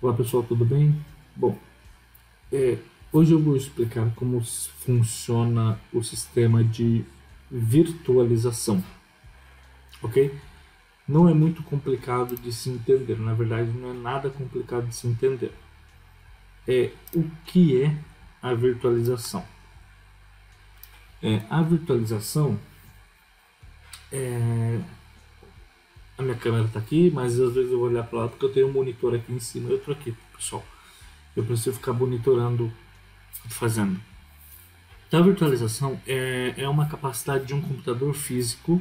Olá pessoal, tudo bem? Bom, é, hoje eu vou explicar como funciona o sistema de virtualização, ok? Não é muito complicado de se entender, na verdade não é nada complicado de se entender. O que é a virtualização? A virtualização, a minha câmera está aqui, mas às vezes eu vou olhar para lá porque eu tenho um monitor aqui em cima e outro aqui, pessoal. Eu preciso ficar monitorando, fazendo. Então, a virtualização é uma capacidade de um computador físico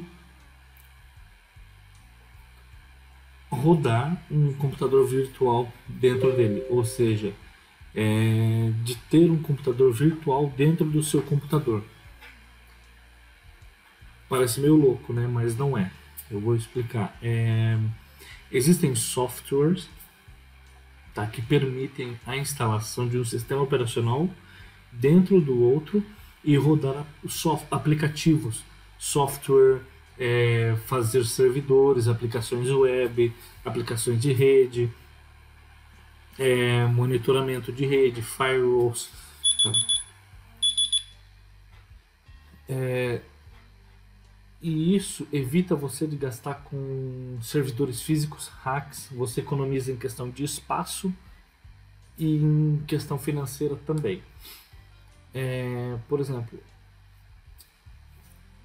rodar um computador virtual dentro dele, ou seja, de ter um computador virtual dentro do seu computador. Parece meio louco, né? Mas não é. Eu vou explicar. Existem softwares, tá, que permitem a instalação de um sistema operacional dentro do outro e rodar aplicativos, software, fazer servidores, aplicações web, aplicações de rede, monitoramento de rede, firewalls. Tá? E isso evita você de gastar com servidores físicos, hacks, você economiza em questão de espaço e em questão financeira também. Por exemplo,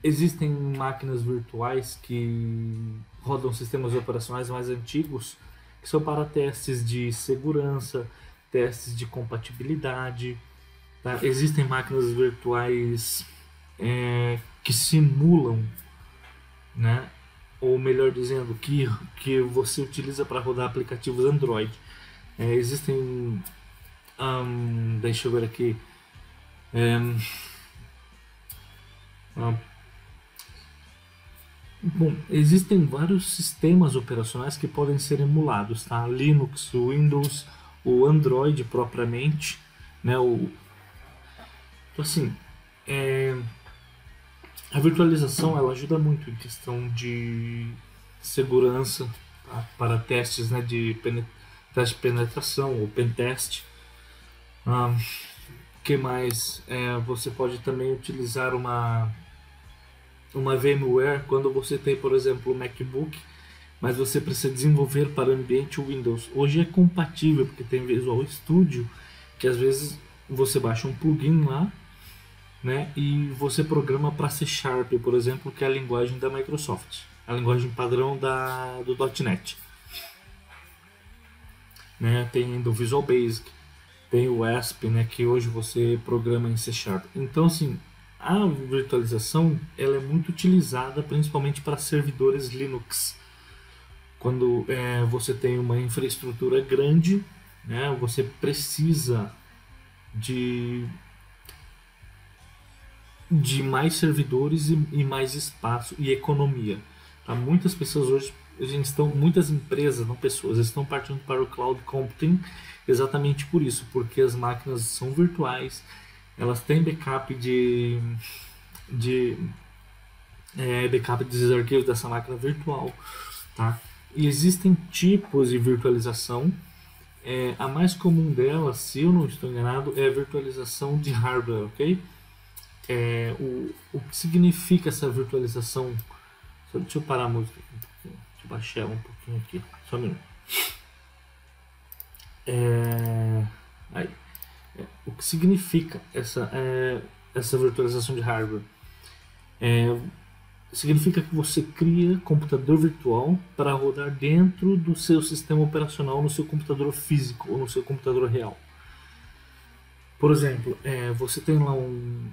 existem máquinas virtuais que rodam sistemas operacionais mais antigos que são para testes de segurança, testes de compatibilidade. Tá? Existem máquinas virtuais que simulam, né? Ou melhor dizendo, que você utiliza para rodar aplicativos Android. Existem, deixa eu ver aqui, bom, existem vários sistemas operacionais que podem ser emulados, tá? Linux, Windows, o Android propriamente, né? Então, assim, a virtualização ela ajuda muito em questão de segurança, tá? Para testes, né, teste de penetração ou pentest. Que mais? Você pode também utilizar uma VMware quando você tem, por exemplo, um MacBook, mas você precisa desenvolver para o ambiente Windows. Hoje é compatível porque tem Visual Studio, que às vezes você baixa um plugin lá, né, e você programa para C Sharp, por exemplo, que é a linguagem da Microsoft, a linguagem padrão do .NET. Né, tem do Visual Basic, tem o ASP, né, que hoje você programa em C Sharp. Então, assim, a virtualização ela é muito utilizada principalmente para servidores Linux. Quando você tem uma infraestrutura grande, né, você precisa de mais servidores e mais espaço e economia. Tá? Muitas pessoas hoje muitas empresas, não pessoas, estão partindo para o cloud computing exatamente por isso, porque as máquinas são virtuais, elas têm backup backup desses arquivos dessa máquina virtual, tá? E existem tipos de virtualização. A mais comum delas, se eu não estou enganado, é a virtualização de hardware, ok? O que significa essa virtualização? Deixa eu parar a música aqui um pouquinho. Deixa eu baixar ela um pouquinho aqui. Só um minuto. Aí. O que significa essa virtualização de hardware? Significa que você cria computador virtual para rodar dentro do seu sistema operacional no seu computador físico ou no seu computador real. Por exemplo, você tem lá um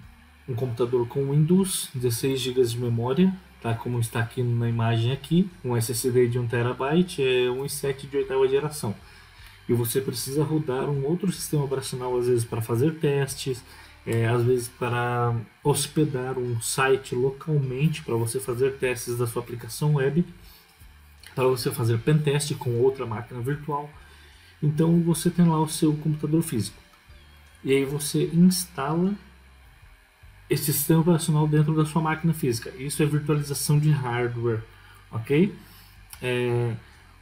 computador com Windows, 16 GB de memória, tá? Como está aqui na imagem aqui, um SSD de 1 TB, um i7 de 8ª geração. E você precisa rodar um outro sistema operacional, às vezes para fazer testes, às vezes para hospedar um site localmente para você fazer testes da sua aplicação web, para você fazer pentest com outra máquina virtual. Então você tem lá o seu computador físico. E aí você instala esse sistema operacional dentro da sua máquina física. Isso é virtualização de hardware, ok?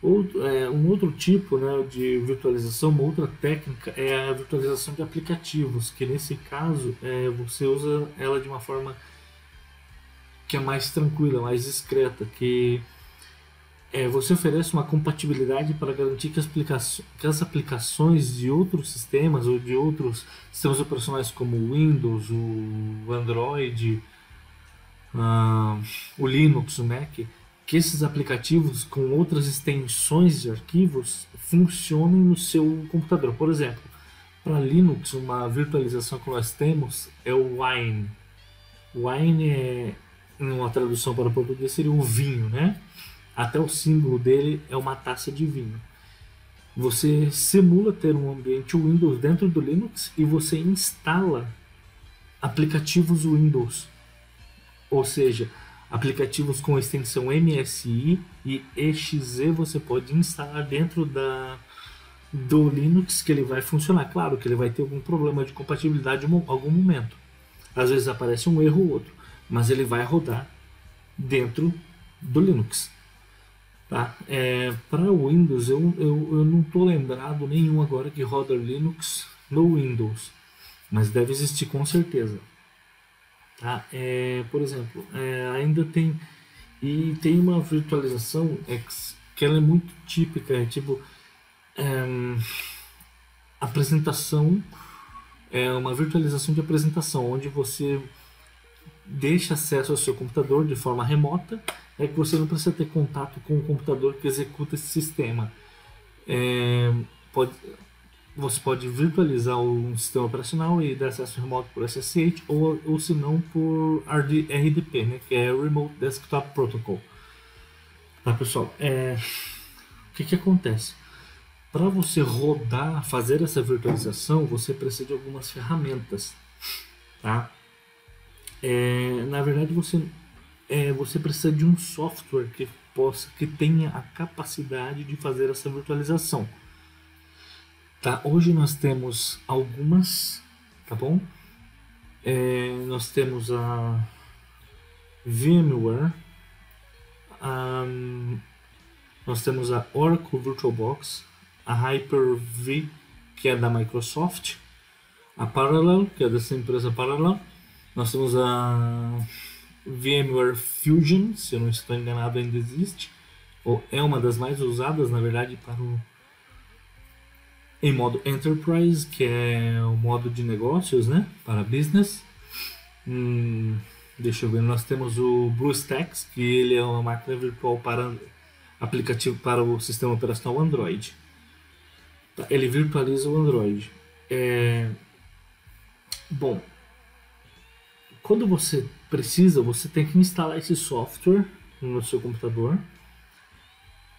Um outro tipo, né, de virtualização, uma outra técnica é a virtualização de aplicativos, que nesse caso você usa ela de uma forma que é mais tranquila, mais discreta, que você oferece uma compatibilidade para garantir que as aplicações de outros sistemas ou de outros sistemas operacionais como o Windows, o Android, ah, o Linux, o Mac, que esses aplicativos com outras extensões de arquivos funcionem no seu computador. Por exemplo, para Linux, uma virtualização que nós temos é o Wine. Wine é, uma tradução para o português, seria o vinho, né? Até o símbolo dele é uma taça de vinho. Você simula ter um ambiente Windows dentro do Linux e você instala aplicativos Windows, ou seja, aplicativos com extensão MSI e EXE você pode instalar dentro do Linux, que ele vai funcionar. Claro que ele vai ter algum problema de compatibilidade em algum momento. Às vezes aparece um erro ou outro, mas ele vai rodar dentro do Linux. Tá? Para o Windows, eu não estou lembrado nenhum agora que roda Linux no Windows, mas deve existir com certeza. Tá? Por exemplo, ainda tem uma virtualização que ela é muito típica, tipo apresentação, é uma virtualização de apresentação, onde você deixa acesso ao seu computador de forma remota, que você não precisa ter contato com o computador que executa esse sistema. Você pode virtualizar um sistema operacional e dar acesso remoto por SSH ou se não por RDP, né, que é Remote Desktop Protocol. Tá, pessoal? O que acontece? Para você fazer essa virtualização, você precisa de algumas ferramentas. Tá? Na verdade, você precisa de um software que tenha a capacidade de fazer essa virtualização. Tá? Hoje nós temos algumas, tá bom? Nós temos a VMware, nós temos a Oracle VirtualBox, a Hyper-V, que é da Microsoft, a Parallel, que é dessa empresa Parallel, nós temos a VMware Fusion, se eu não estou enganado ainda existe, ou é uma das mais usadas, na verdade, em modo Enterprise, que é o modo de negócios, né, para business. Deixa eu ver, nós temos o BlueStacks, que ele é uma máquina virtual para aplicativo para o sistema operacional Android. Ele virtualiza o Android. Bom, quando você precisa, você tem que instalar esse software no seu computador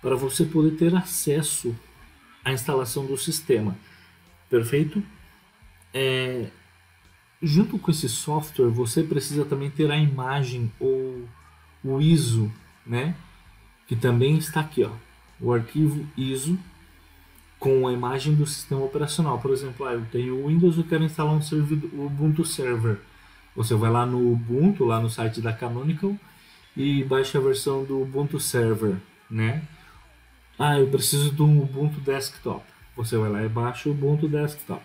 para você poder ter acesso à instalação do sistema. Perfeito? Junto com esse software, você precisa também ter a imagem ou o ISO, né? Que também está aqui, ó, o arquivo ISO com a imagem do sistema operacional. Por exemplo, eu tenho o Windows, eu quero instalar um servidor, o Ubuntu Server. Você vai lá no Ubuntu, lá no site da Canonical, e baixa a versão do Ubuntu Server, né? Eu preciso do Ubuntu Desktop. Você vai lá e baixa o Ubuntu Desktop.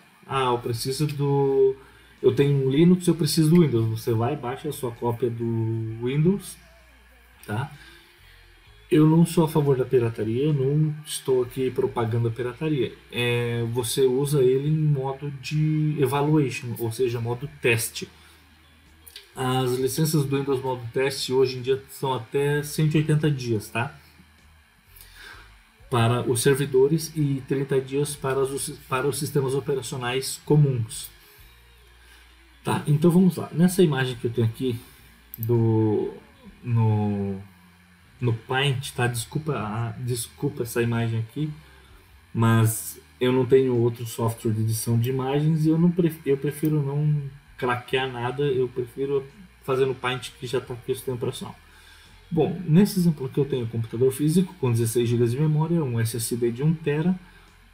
Eu tenho um Linux, eu preciso do Windows. Você vai e baixa a sua cópia do Windows, tá? Eu não sou a favor da pirataria, eu não estou aqui propagando a pirataria. Você usa ele em modo de evaluation, ou seja, modo teste. As licenças do Windows modo teste hoje em dia são até 180 dias, tá? Para os servidores e 30 dias para os sistemas operacionais comuns. Tá, então vamos lá. Nessa imagem que eu tenho aqui no Paint, tá? Desculpa essa imagem aqui, mas eu não tenho outro software de edição de imagens e eu prefiro não craquear nada, eu prefiro fazer no Paint que já está aqui o sistema operacional. Bom, nesse exemplo aqui eu tenho um computador físico com 16 GB de memória, um SSD de 1 TB,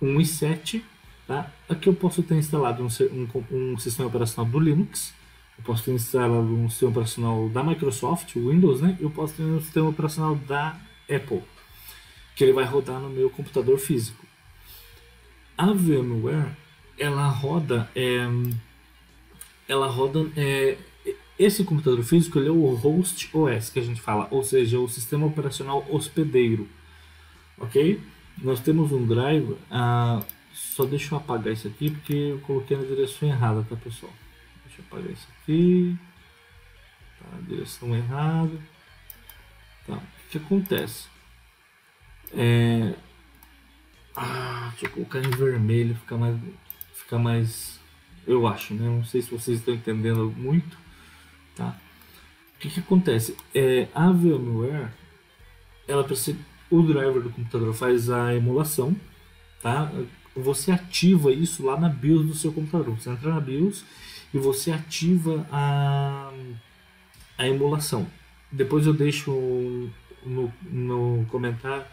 um i7, tá? Aqui eu posso ter instalado um sistema operacional do Linux, eu posso ter instalado um sistema operacional da Microsoft, o Windows, né? Eu posso ter um sistema operacional da Apple. que ele vai rodar no meu computador físico. A VMware, ela roda, esse computador físico, ele é o host OS que a gente fala, ou seja, o sistema operacional hospedeiro, ok? Nós temos um driver, só deixa eu apagar isso aqui porque eu coloquei na direção errada, tá, pessoal? Deixa eu apagar isso aqui, tá, direção errada. Tá, o que acontece? Deixa eu colocar em vermelho, fica mais, eu acho, né? Não sei se vocês estão entendendo muito, tá? O que acontece? A VMware, ela precisa, o driver do computador faz a emulação, tá? Você ativa isso lá na BIOS do seu computador. Você entra na BIOS e você ativa a emulação. Depois eu deixo no comentário,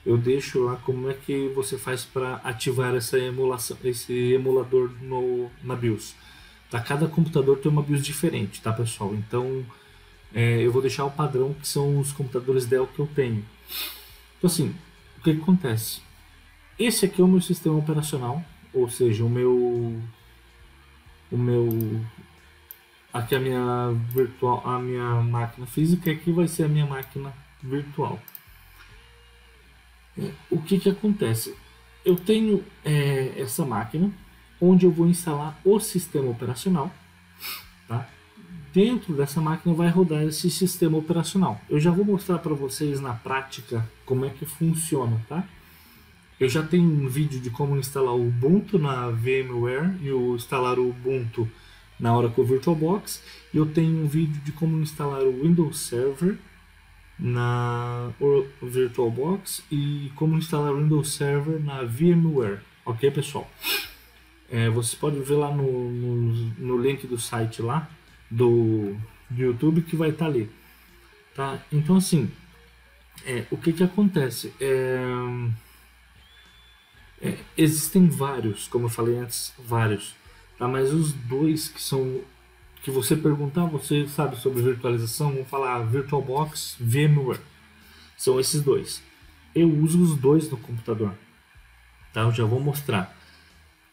eu deixo lá como é que você faz para ativar essa emulação, esse emulador na BIOS. Tá? Cada computador tem uma BIOS diferente, tá, pessoal? Então eu vou deixar o padrão, que são os computadores Dell que eu tenho. Então assim, o que acontece? Esse aqui é o meu sistema operacional, ou seja, aqui é a minha máquina física, e aqui vai ser a minha máquina virtual. O que acontece? Eu tenho essa máquina onde eu vou instalar o sistema operacional, tá? Dentro dessa máquina vai rodar esse sistema operacional. Eu já vou mostrar para vocês na prática como é que funciona, tá? Eu já tenho um vídeo de como instalar o Ubuntu na VMware e instalar o Ubuntu na Oracle VirtualBox. E eu tenho um vídeo de como instalar o Windows Server na VirtualBox e como instalar o Windows Server na VMware. Ok, pessoal? Você pode ver lá no link do site lá do YouTube, que vai estar ali. Tá? Então assim, o que acontece? Existem vários, como eu falei antes, vários, tá? Mas os dois que você perguntar, você sabe sobre virtualização, vamos falar VirtualBox, VMware, são esses dois. Eu uso os dois no computador, tá? Eu já vou mostrar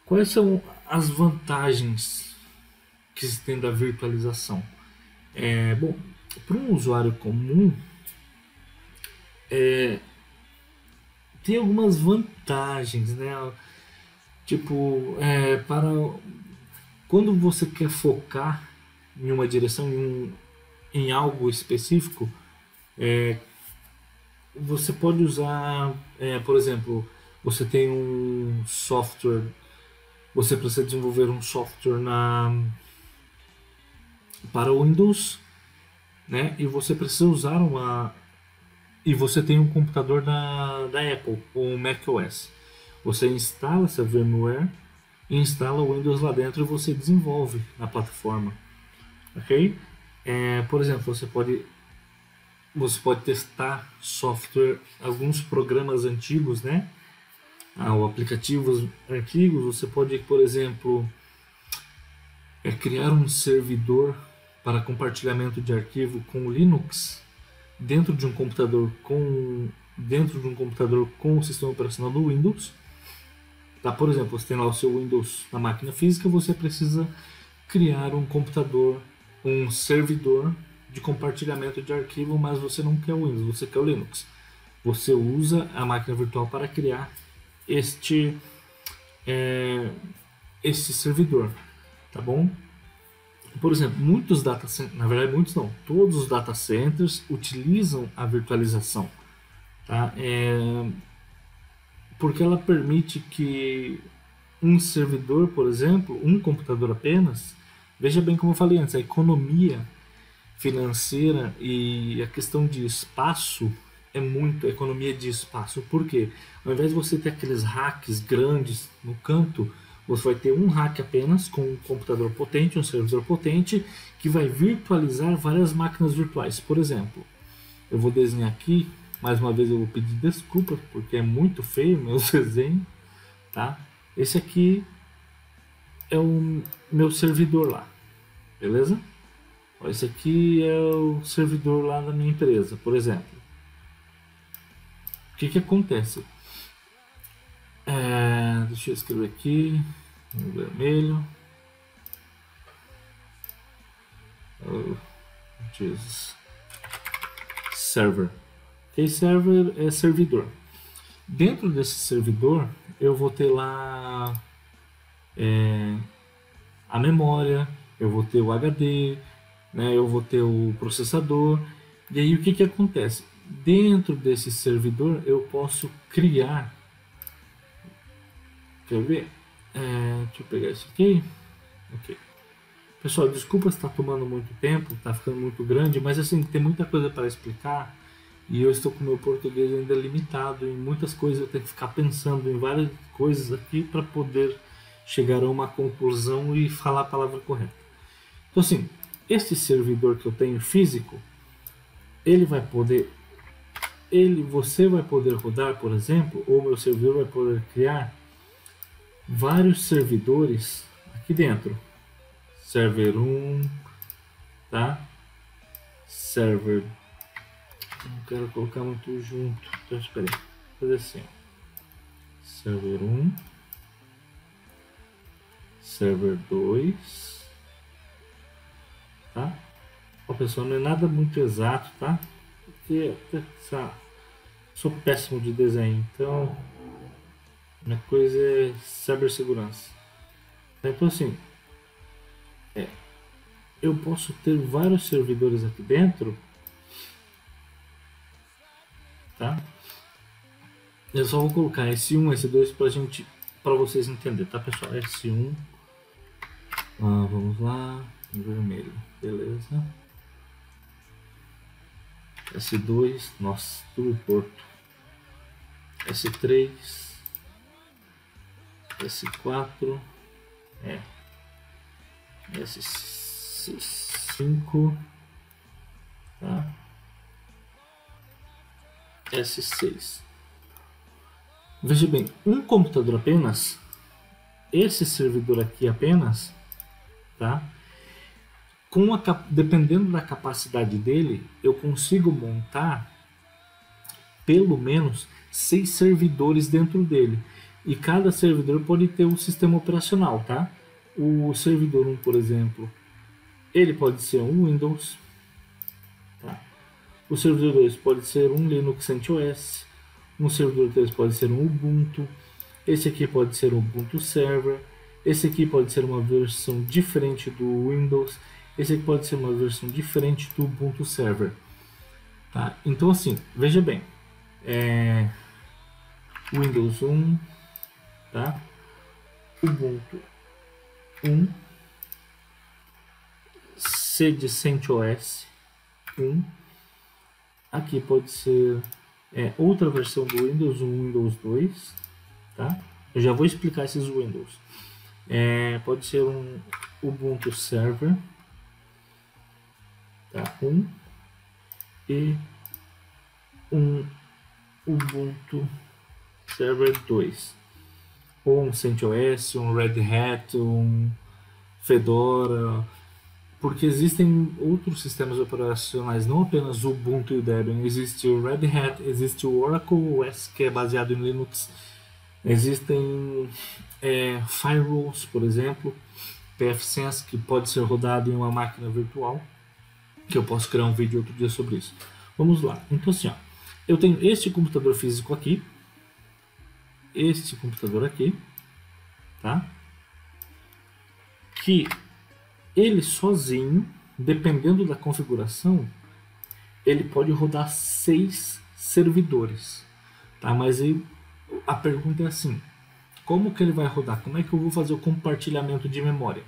quais são as vantagens que se tem da virtualização. Bom, para um usuário comum, tem algumas vantagens, né? Tipo, para quando você quer focar em uma direção, em algo específico, você pode usar, por exemplo, você tem um software, você precisa desenvolver um software para o Windows, né? E você precisa usar e você tem um computador da Apple, ou macOS. Você instala essa VMware, instala o Windows lá dentro e você desenvolve na plataforma, ok? Por exemplo, você pode testar software, alguns programas antigos, né? Ou aplicativos antigos. Você pode, por exemplo, criar um servidor para compartilhamento de arquivo com Linux dentro de um computador com o sistema operacional do Windows. Tá? Por exemplo, você tem lá o seu Windows na máquina física, você precisa criar um computador, um servidor de compartilhamento de arquivo, mas você não quer o Windows, você quer o Linux. Você usa a máquina virtual para criar este servidor, tá bom? Por exemplo, muitos data centers, na verdade muitos não, todos os data centers utilizam a virtualização, tá? Porque ela permite que um servidor, por exemplo, um computador apenas, veja bem como eu falei antes, a economia financeira e a questão de espaço é muito economia de espaço. Por quê? Ao invés de você ter aqueles racks grandes no canto, você vai ter um rack apenas com um computador potente, um servidor potente, que vai virtualizar várias máquinas virtuais. Por exemplo, eu vou desenhar aqui, mais uma vez eu vou pedir desculpa, porque é muito feio o meu desenho, tá? Esse aqui é o meu servidor lá, beleza? Esse aqui é o servidor lá da minha empresa, por exemplo. O que acontece? Deixa eu escrever aqui, no vermelho. Oh, Jesus. Server. Ok, server é servidor. Dentro desse servidor, eu vou ter lá a memória, eu vou ter o HD, né, eu vou ter o processador. E aí o que acontece? Dentro desse servidor eu posso criar. Quer ver? Deixa eu pegar isso aqui. Ok. Pessoal, desculpa se está tomando muito tempo, está ficando muito grande, mas assim, tem muita coisa para explicar e eu estou com o meu português ainda limitado. Em muitas coisas eu tenho que ficar pensando em várias coisas aqui para poder chegar a uma conclusão e falar a palavra correta. Então assim, este servidor que eu tenho físico, você vai poder rodar, por exemplo, ou meu servidor vai poder criar vários servidores aqui dentro. Server 1, tá? Server, não quero colocar muito junto, então espera aí, vou fazer assim, server 1, server 2, tá? Ó, pessoal, não é nada muito exato, tá? Porque sou péssimo de desenho, então minha coisa é cibersegurança. Então assim, eu posso ter vários servidores aqui dentro, tá? Eu só vou colocar S1, S2 para vocês entenderem, tá, pessoal? S1, vamos lá, vermelho, beleza. S2, nossa, tudo torto. S3, S4, S5, tá? S6. Veja bem, um computador apenas, esse servidor aqui apenas, tá? Dependendo da capacidade dele, eu consigo montar pelo menos 6 servidores dentro dele. E cada servidor pode ter um sistema operacional, tá? O servidor 1, por exemplo, ele pode ser um Windows, tá? O servidor 2 pode ser um Linux CentOS, um servidor 3 pode ser um Ubuntu, esse aqui pode ser um Ubuntu Server, esse aqui pode ser uma versão diferente do Windows, esse aqui pode ser uma versão diferente do Ubuntu Server, tá? Então assim, veja bem, Windows 1, tá? Ubuntu 1, C de CentOS 1, aqui pode ser outra versão do Windows 1, Windows 2, tá? Eu já vou explicar esses Windows. Pode ser um Ubuntu Server, tá? 1 e um Ubuntu Server 2, ou um CentOS, um Red Hat, um Fedora, porque existem outros sistemas operacionais, não apenas o Ubuntu e o Debian. Existe o Red Hat, existe o Oracle OS, que é baseado em Linux, existem firewalls, por exemplo, pfSense, que pode ser rodado em uma máquina virtual, que eu posso criar um vídeo outro dia sobre isso. Vamos lá, então assim, ó, eu tenho este computador físico aqui, este computador aqui, tá? Que ele sozinho, dependendo da configuração, ele pode rodar 6 servidores, tá? Mas aí a pergunta é assim, como que ele vai rodar? Como é que eu vou fazer o compartilhamento de memória?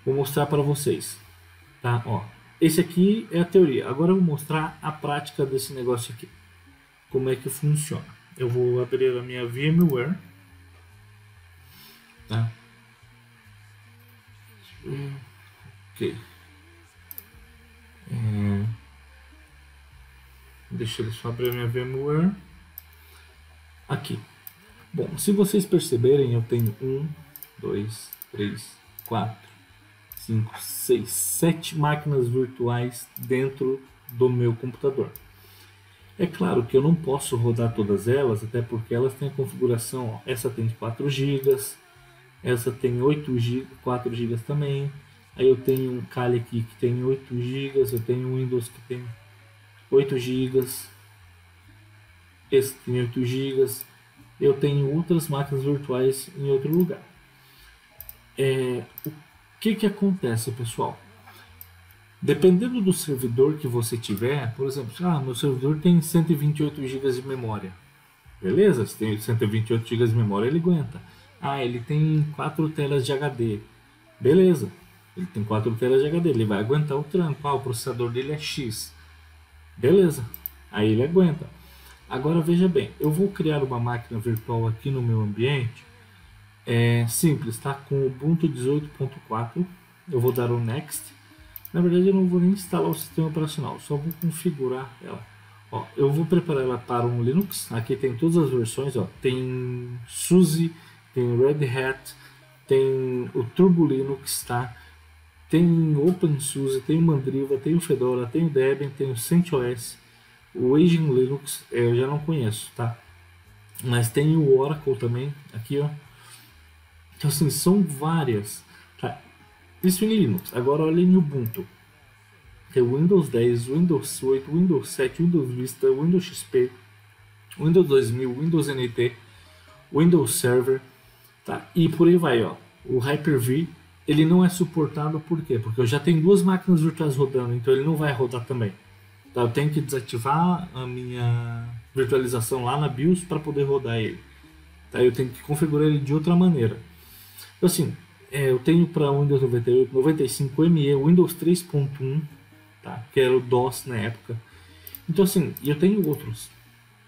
Vou mostrar para vocês, tá? Ó, esse aqui é a teoria. Agora eu vou mostrar a prática desse negócio aqui. Como é que funciona? Eu vou abrir a minha VMware, tá? Ok. Deixa eu só abrir a minha VMware. Aqui. Bom, se vocês perceberem, eu tenho 1, 2, 3, 4, 5, 6, 7 máquinas virtuais dentro do meu computador. É claro que eu não posso rodar todas elas, até porque elas têm a configuração, ó, essa tem 4 gigas, essa tem 8 GB, 4 gigas também. Aí eu tenho um Kali aqui que tem 8 gigas, eu tenho um Windows que tem 8 gigas, esse tem 8 gigas. Eu tenho outras máquinas virtuais em outro lugar. O que acontece, pessoal? Dependendo do servidor que você tiver, por exemplo, meu servidor tem 128 GB de memória. Beleza? Se tem 128 GB de memória, ele aguenta. Ele tem 4 telas de HD. Beleza. Ele tem 4 telas de HD, ele vai aguentar o tranco. O processador dele é X. Beleza. Aí ele aguenta. Agora veja bem, eu vou criar uma máquina virtual aqui no meu ambiente. É simples, tá? Com Ubuntu 18.4. Eu vou dar o Next. Na verdade eu não vou nem instalar o sistema operacional, só vou configurar ela. Ó, eu vou preparar ela para um Linux. Aqui tem todas as versões, ó. Tem SUSE, tem Red Hat, tem o Turbo Linux, tá? Tem OpenSUSE, tem o Mandriva, tem o Fedora, tem o Debian, tem o CentOS, o Agent Linux, eu já não conheço, tá? Mas tem o Oracle também, aqui, ó. Então assim, são várias, tá? Isso em Linux. Agora olha em Ubuntu. Tem o Windows 10, Windows 8, Windows 7, Windows Vista, Windows XP, Windows 2000, Windows NT, Windows Server, tá? E por aí vai, ó. O Hyper-V, ele não é suportado por quê? Porque eu já tenho 2 máquinas virtuais rodando, então ele não vai rodar também. Tá? Eu tenho que desativar a minha virtualização lá na BIOS para poder rodar ele. Tá? Eu tenho que configurar ele de outra maneira. Então assim, eu tenho para Windows 98, 95 ME, Windows 3.1, tá? Que era o DOS na época. Então assim, eu tenho outros,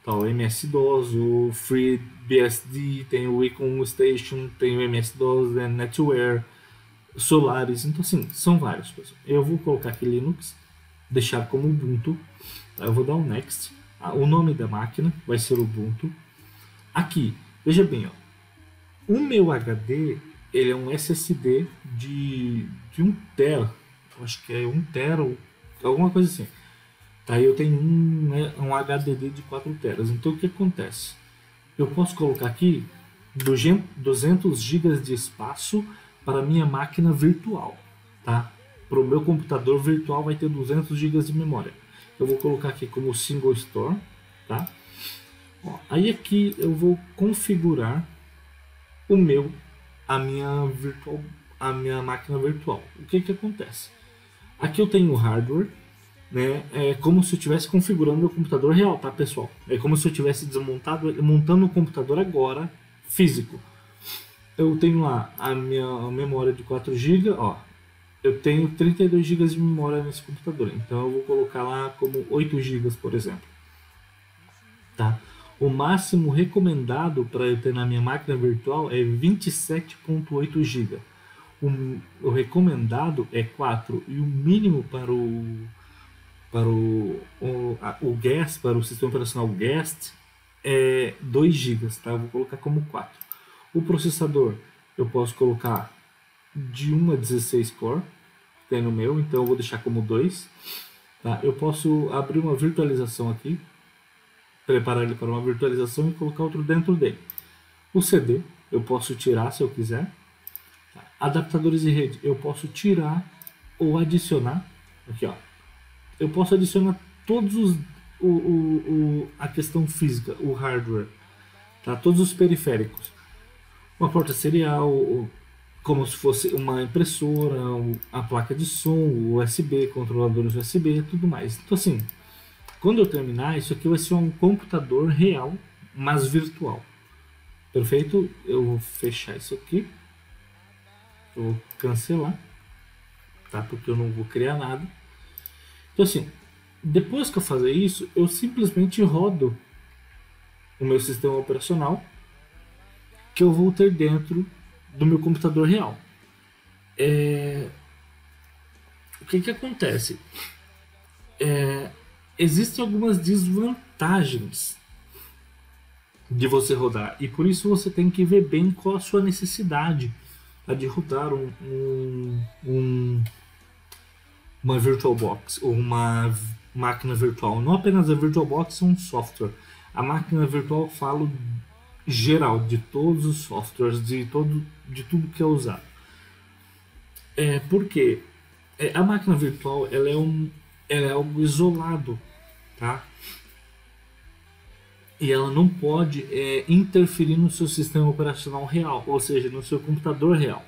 tá? O MS-DOS, o FreeBSD, tem o Icon Station, tem o MS-DOS, NetWare, Solaris. Então assim, são vários, pessoal. Eu vou colocar aqui Linux, deixar como Ubuntu, tá? Eu vou dar um Next. O nome da máquina vai ser Ubuntu. Aqui, veja bem, ó, o meu HD, ele é um SSD de 1 tera, acho que é 1 tera ou alguma coisa assim. Tá, eu tenho um HDD de 4 teras. Então o que acontece? Eu posso colocar aqui 200 GB de espaço para a minha máquina virtual, tá? Para o meu computador virtual vai ter 200 GB de memória. Eu vou colocar aqui como Single Store, tá? Ó, aí aqui eu vou configurar a minha máquina virtual. O que acontece? Aqui eu tenho o hardware, né? É como se eu estivesse configurando meu computador real, tá, pessoal? É como se eu tivesse montando um computador agora, físico. Eu tenho lá a minha memória de 4 GB, ó. Eu tenho 32 GB de memória nesse computador, então eu vou colocar lá como 8 GB, por exemplo. Tá? O máximo recomendado para eu ter na minha máquina virtual é 27.8 GB. O recomendado é 4 e o mínimo para o guest, para o sistema operacional guest, é 2 GB, tá? Eu vou colocar como 4. O processador eu posso colocar de 1 a 16 core, tem no meu, então eu vou deixar como 2. Tá? Eu posso abrir uma virtualização aqui, preparar ele para uma virtualização e colocar outro dentro dele. O CD eu posso tirar se eu quiser. Tá? Adaptadores de rede eu posso tirar ou adicionar. Aqui, ó. Eu posso adicionar todos a questão física, o hardware, tá? Todos os periféricos. Uma porta serial, como se fosse uma impressora, a placa de som, USB, controladores USB, tudo mais. Então assim, quando eu terminar, isso aqui vai ser um computador real, mas virtual. Perfeito? Eu vou fechar isso aqui. Eu vou cancelar, tá? Porque eu não vou criar nada. Então assim, depois que eu fazer isso, eu simplesmente rodo o meu sistema operacional que eu vou ter dentro do meu computador real. O que acontece? Existem algumas desvantagens de você rodar, e por isso você tem que ver bem qual a sua necessidade de rodar uma VirtualBox ou uma máquina virtual. Não apenas a VirtualBox é um software. A máquina virtual eu falo geral, de todos os softwares, de tudo que é usado. Porque a máquina virtual ela é algo isolado, tá? E ela não pode interferir no seu sistema operacional real, ou seja, no seu computador real.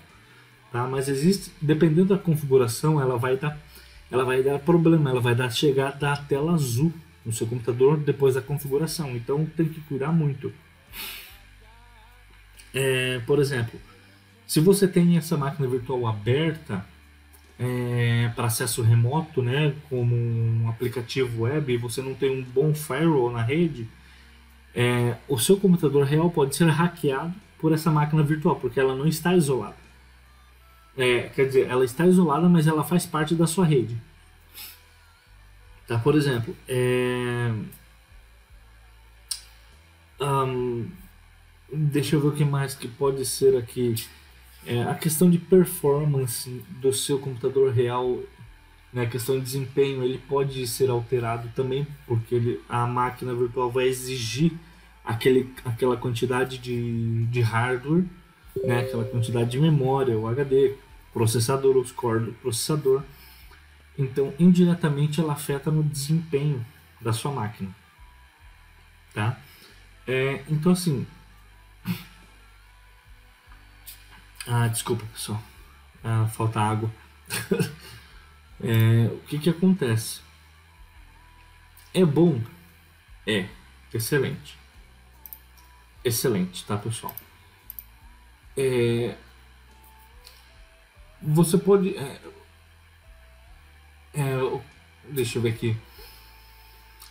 Tá? Mas existe, dependendo da configuração, ela vai dar problema, ela vai chegar a dar tela azul no seu computador depois da configuração. Então tem que cuidar muito. Por exemplo, se você tem essa máquina virtual aberta para acesso remoto, né, como um aplicativo web, e você não tem um bom firewall na rede, o seu computador real pode ser hackeado por essa máquina virtual, porque ela não está isolada. Quer dizer, ela está isolada, mas ela faz parte da sua rede. Tá? Por exemplo, deixa eu ver o que mais que pode ser aqui. A questão de performance do seu computador real, né, a questão de desempenho, ele pode ser alterado também, porque a máquina virtual vai exigir aquela quantidade de hardware, né, aquela quantidade de memória, o HD, processador, os cores do processador. Então, indiretamente, ela afeta no desempenho da sua máquina. Tá? Então, assim... desculpa, pessoal. Falta água. O que acontece? É bom? Excelente. Excelente, tá, pessoal? Você pode... deixa eu ver aqui.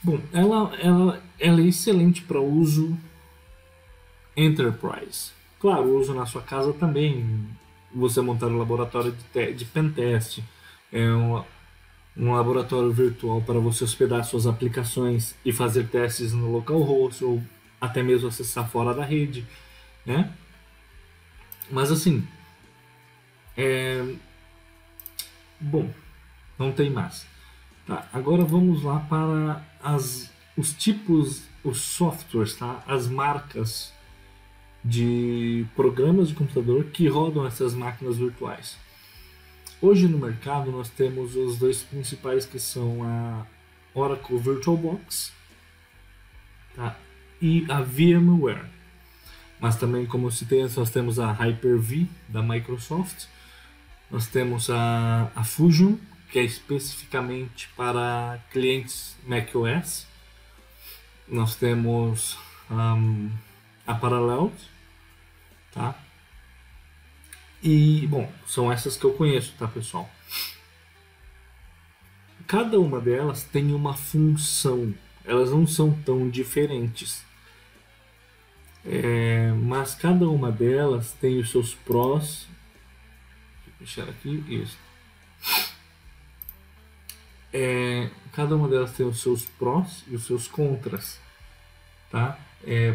Bom, ela é excelente para uso enterprise. Claro, uso na sua casa também. Você montar um laboratório de pentest, um laboratório virtual para você hospedar suas aplicações e fazer testes no localhost ou até mesmo acessar fora da rede, né? Mas assim, bom, não tem mais. Tá, agora vamos lá para os tipos, os softwares, tá? As marcas de programas de computador que rodam essas máquinas virtuais. Hoje no mercado nós temos os dois principais, que são a Oracle VirtualBox, tá? E a VMware. Mas também, como eu citei, nós temos a Hyper-V da Microsoft, nós temos a Fusion, que é especificamente para clientes macOS, nós temos a Parallels, tá? E, bom, são essas que eu conheço, tá, pessoal? Cada uma delas tem uma função, elas não são tão diferentes, mas cada uma delas tem os seus prós. Deixa eu fechar aqui, isso. Cada uma delas tem os seus prós e os seus contras, tá?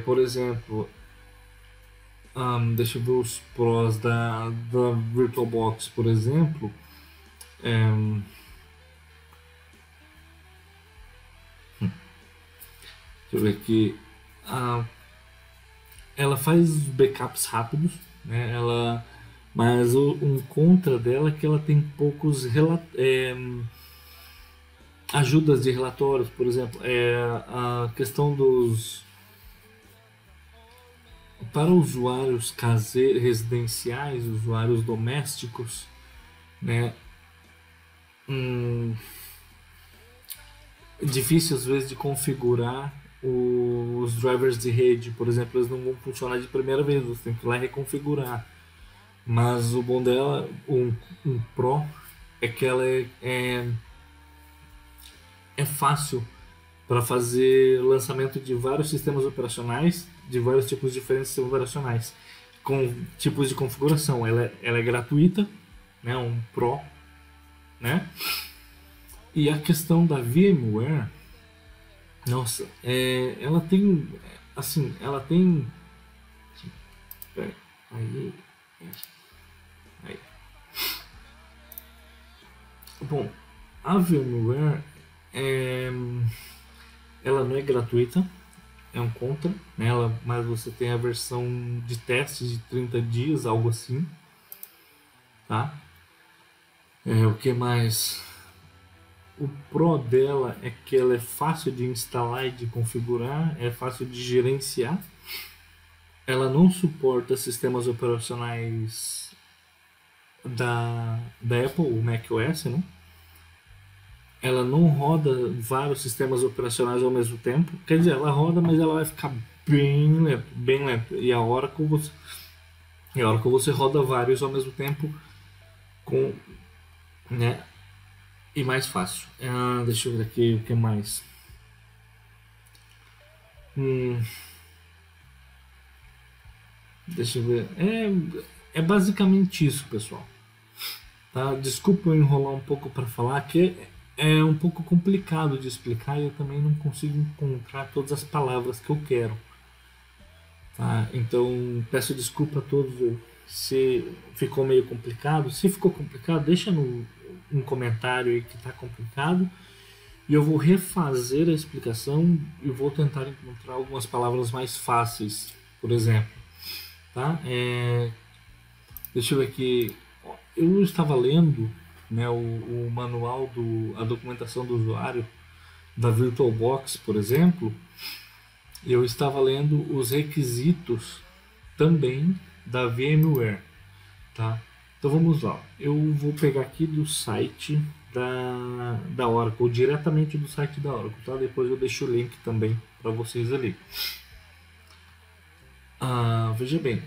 Por exemplo, deixa eu ver os prós da VirtualBox, por exemplo. Deixa eu ver aqui. Ela faz backups rápidos, né? Mas um contra dela é que ela tem poucos ajudas de relatórios, por exemplo, a questão para usuários caseiros, residenciais, usuários domésticos, né? Difícil às vezes de configurar os drivers de rede, por exemplo, eles não vão funcionar de primeira vez, você tem que ir lá e reconfigurar. Mas o bom dela, um Pro, é que ela é fácil para fazer lançamento de vários sistemas operacionais, de vários tipos diferentes de sistemas operacionais, com tipos de configuração. Ela é gratuita, né, um Pro, né? E a questão da VMware, nossa, ela tem, assim, ela tem, aí. Bom, a VMware, ela não é gratuita, é um contra, né? Mas você tem a versão de teste de 30 dias, algo assim, tá? O que mais? O Pro dela é que ela é fácil de instalar e de configurar, é fácil de gerenciar. Ela não suporta sistemas operacionais da Apple, o macOS, né? Ela não roda vários sistemas operacionais ao mesmo tempo. Quer dizer, ela roda, mas ela vai ficar bem lento, bem lento. E a Oracle você roda vários ao mesmo tempo, com, né? E mais fácil. Deixa eu ver aqui o que mais. Deixa eu ver. É basicamente isso, pessoal. Tá? Desculpa eu enrolar um pouco para falar, que é um pouco complicado de explicar e eu também não consigo encontrar todas as palavras que eu quero. Tá? Então peço desculpa a todos se ficou meio complicado. Se ficou complicado, deixa um comentário aí que está complicado e eu vou refazer a explicação e vou tentar encontrar algumas palavras mais fáceis, por exemplo. Tá? Deixa eu ver aqui. Eu estava lendo, né, o manual, a documentação do usuário da VirtualBox, por exemplo. Eu estava lendo os requisitos também da VMware. Tá? Então vamos lá. Eu vou pegar aqui do site da Oracle, diretamente do site da Oracle. Tá? Depois eu deixo o link também para vocês ali. Veja bem.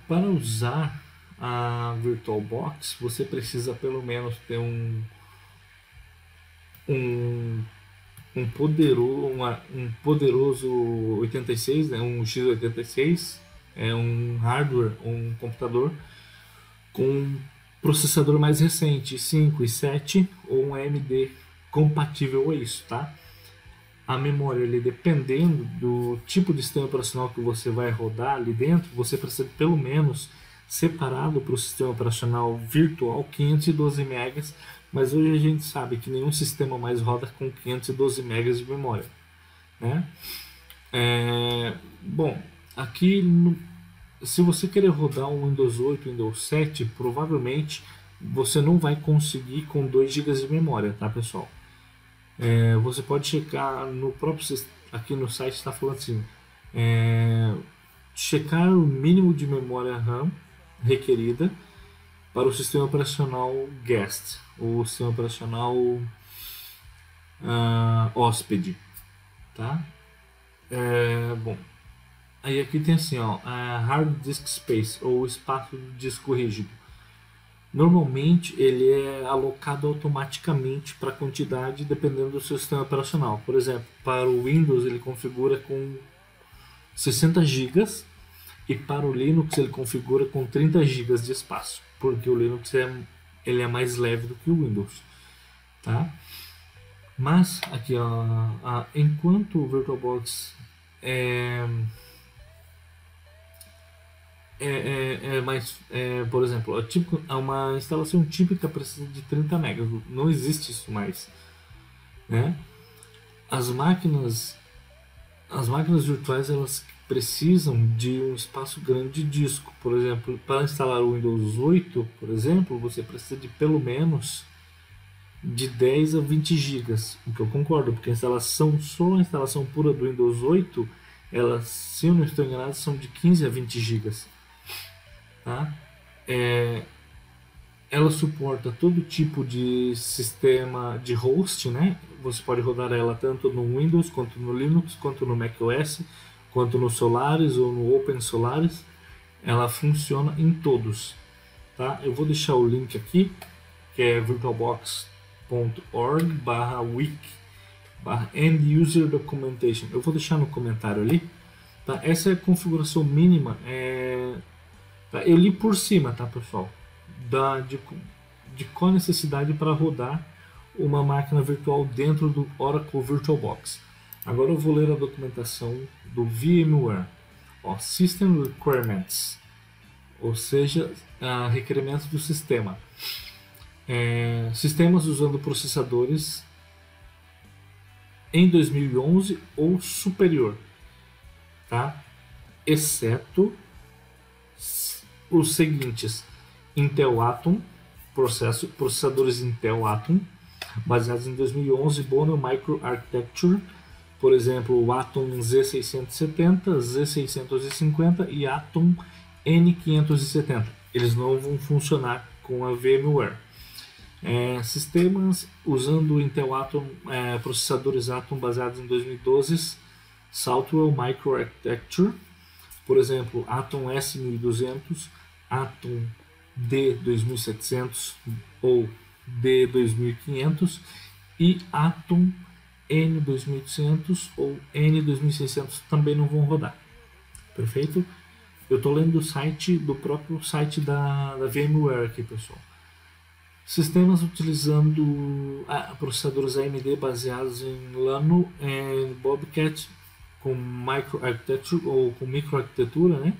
Para usar a VirtualBox, você precisa pelo menos ter um poderoso 86, né, um x86, um hardware, um computador com um processador mais recente, 5 e 7 ou um AMD compatível a isso, tá? A memória, ele, dependendo do tipo de sistema operacional que você vai rodar ali dentro, você precisa pelo menos separado para o sistema operacional virtual 512 MB, mas hoje a gente sabe que nenhum sistema mais roda com 512 MB de memória, né? Bom, aqui se você querer rodar um Windows 8, Windows 7, provavelmente você não vai conseguir com 2 GB de memória, tá, pessoal? Você pode checar no próprio, aqui no site está falando assim, checar o mínimo de memória RAM requerida para o sistema operacional guest, o sistema operacional hóspede, tá? Bom, aí aqui tem assim, ó, hard disk space, ou espaço de disco rígido. Normalmente ele é alocado automaticamente para a quantidade dependendo do seu sistema operacional. Por exemplo, para o Windows ele configura com 60 GB e para o Linux ele configura com 30 GB de espaço, porque o Linux ele é mais leve do que o Windows, tá? Mas aqui, ó, enquanto o VirtualBox por exemplo, uma instalação típica precisa de 30 megas, não existe isso mais, né? As máquinas virtuais, elas precisam de um espaço grande de disco. Por exemplo, para instalar o Windows 8, por exemplo, você precisa de pelo menos de 10 a 20 gigas, o que eu concordo, porque só a instalação pura do Windows 8, elas, se eu não estou enganado, são de 15 a 20 gigas. Tá? Ela suporta todo tipo de sistema de host, né? Você pode rodar ela tanto no Windows, quanto no Linux, quanto no macOS, quanto no Solaris ou no Open Solaris. Ela funciona em todos. Tá? Eu vou deixar o link aqui, que é virtualbox.org/wiki/end user documentation. Eu vou deixar no comentário ali. Tá? Essa é a configuração mínima. Eu li por cima, tá, pessoal? De qual necessidade para rodar uma máquina virtual dentro do Oracle VirtualBox. Agora eu vou ler a documentação do VMware. System Requirements, ou seja, requerimentos do sistema. sistemas usando processadores em 2011 ou superior, tá? Exceto os seguintes: Intel Atom, processadores Intel Atom baseados em 2011, Bonner Microarchitecture, por exemplo, o Atom Z670, Z650 e Atom N570. Eles não vão funcionar com a VMware. Sistemas usando Intel Atom, processadores Atom baseados em 2012, Southwell Microarchitecture, por exemplo, Atom S1200, Atom D2700 ou D2500 e Atom N2800 ou N2600 também não vão rodar. Perfeito? Eu estou lendo do próprio site da VMware aqui, pessoal. Sistemas utilizando processadores AMD baseados em Llano e Bobcat com microarchitecture ou com microarquitetura, né?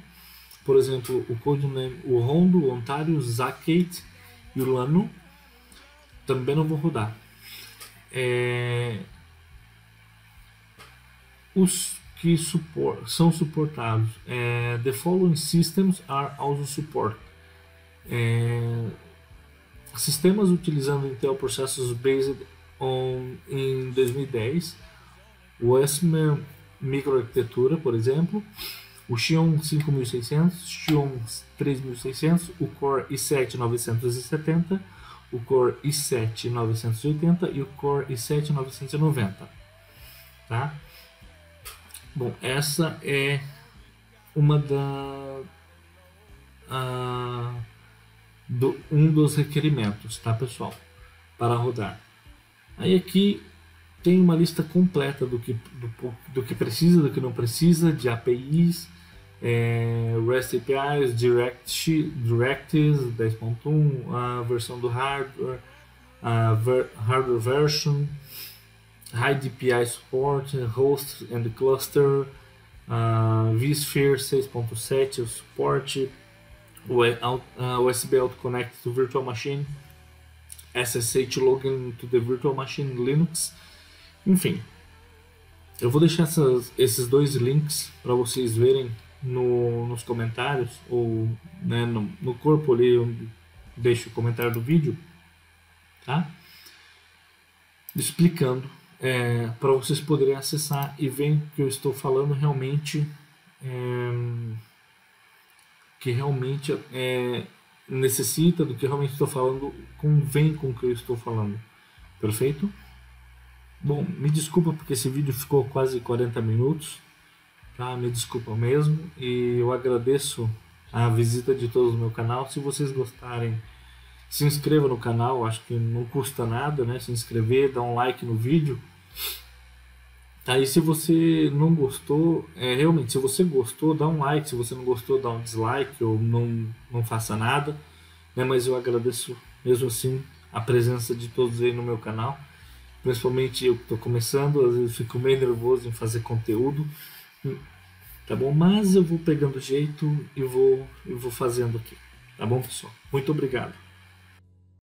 Por exemplo, o Codename, o Rondo, o Ontario, o Zacate e o Llano também não vão rodar. Os que são suportados, the following systems are also supported. Sistemas utilizando Intel Processors Based on em 2010, o Westman Microarquitetura, por exemplo, o Xeon 5600, Xeon 3600, o Core i7 970, o Core i7 980 e o Core i7 990, tá? Bom, essa é uma um dos requerimentos, tá, pessoal, para rodar. Aí aqui tem uma lista completa do que precisa, do que não precisa, de APIs, REST APIs, Directives 10.1, a versão do hardware, a hardware version, High DPI support, Host and Cluster, vSphere 6.7, o suporte, USB Auto Connect to Virtual Machine, SSH Login to the Virtual Machine Linux, enfim. Eu vou deixar esses dois links para vocês verem nos comentários, ou né, no corpo ali, onde deixo o comentário do vídeo, tá? Explicando, para vocês poderem acessar e ver que eu estou falando realmente, que realmente necessita do que realmente estou falando, convém com o que eu estou falando. Perfeito? Bom, me desculpa porque esse vídeo ficou quase 40 minutos, tá? Me desculpa mesmo, e eu agradeço a visita de todos no meu canal. Se vocês gostarem, se inscreva no canal, acho que não custa nada, né? Se inscrever, dar um like no vídeo. Aí se você não gostou, realmente, se você gostou, dá um like, se você não gostou, dá um dislike, ou não faça nada, né? Mas eu agradeço mesmo assim a presença de todos aí no meu canal, principalmente eu que estou começando, às vezes fico meio nervoso em fazer conteúdo, tá bom? Mas eu vou pegando jeito e vou fazendo aqui, tá bom, pessoal? Muito obrigado.